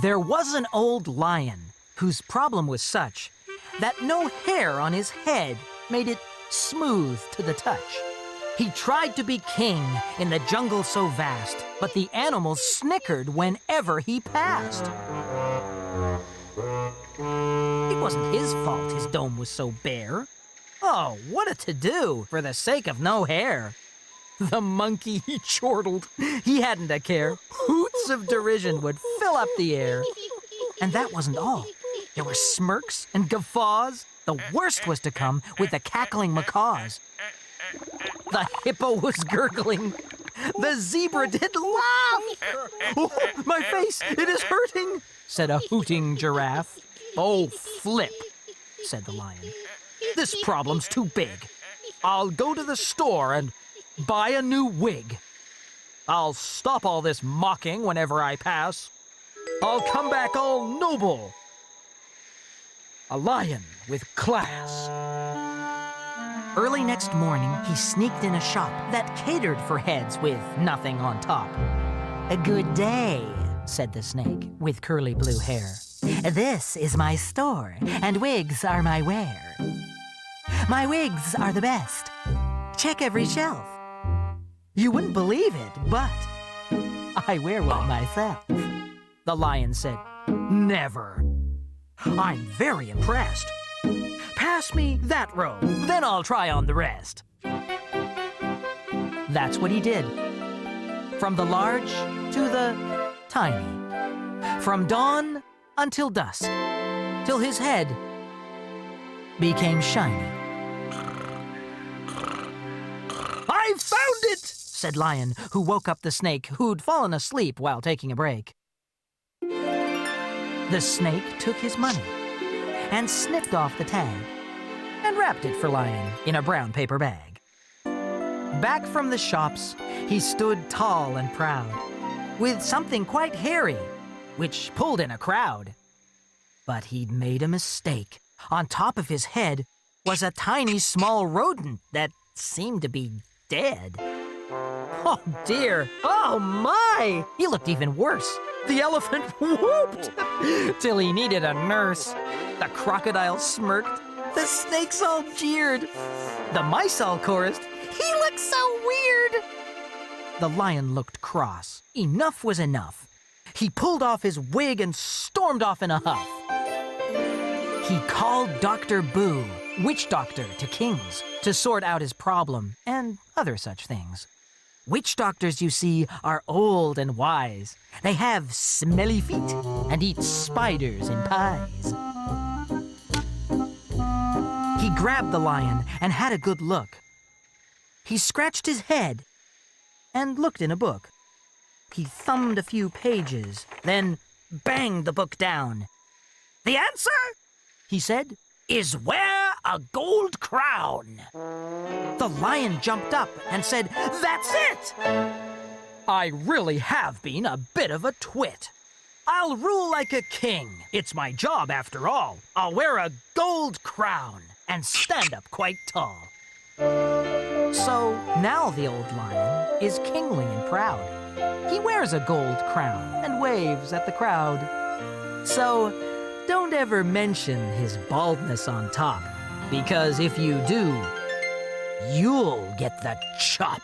There was an old lion whose problem was such that no hair on his head made it smooth to the touch. He tried to be king in the jungle so vast, but the animals snickered whenever he passed. It wasn't his fault his dome was so bare. Oh, what a to-do for the sake of no hair. The monkey, he chortled. He hadn't a care. Hoots of derision would fill up the air. And that wasn't all. There were smirks and guffaws. The worst was to come with the cackling macaws. The hippo was gurgling. The zebra did laugh. "Oh, my face, it is hurting," said a hooting giraffe. "Oh, flip," said the lion. "This problem's too big. I'll go to the store and buy a new wig. I'll stop all this mocking whenever I pass. I'll come back all noble. A lion with class." Early next morning, he sneaked in a shop that catered for heads with nothing on top. "A good day," said the snake with curly blue hair. "This is my store, and wigs are my wear. My wigs are the best. Check every shelf. You wouldn't believe it, but I wear one myself." The lion said, "Never. I'm very impressed. Pass me that row, then I'll try on the rest." That's what he did. From the large to the tiny. From dawn until dusk. Till his head became shiny. "I've found it!" said Lion, who woke up the snake who'd fallen asleep while taking a break. The snake took his money and snipped off the tag and wrapped it for Lion in a brown paper bag. Back from the shops, he stood tall and proud, with something quite hairy, which pulled in a crowd. But he'd made a mistake. On top of his head was a tiny small rodent that seemed to be dead. Oh dear, oh my! He looked even worse. The elephant whooped till he needed a nurse. The crocodile smirked. The snakes all jeered. The mice all chorused, "He looks so weird!" The lion looked cross. Enough was enough. He pulled off his wig and stormed off in a huff. He called Dr. Boo, witch doctor to kings, to sort out his problem and other such things. Witch doctors, you see, are old and wise. They have smelly feet and eat spiders in pies. He grabbed the lion and had a good look. He scratched his head and looked in a book. He thumbed a few pages, then banged the book down. "The answer," he said, "is wear a gold crown." The lion jumped up and said, "That's it! I really have been a bit of a twit. I'll rule like a king. It's my job after all. I'll wear a gold crown and stand up quite tall." So now the old lion is kingly and proud. He wears a gold crown and waves at the crowd. So don't ever mention his baldness on top, because if you do, you'll get the chop.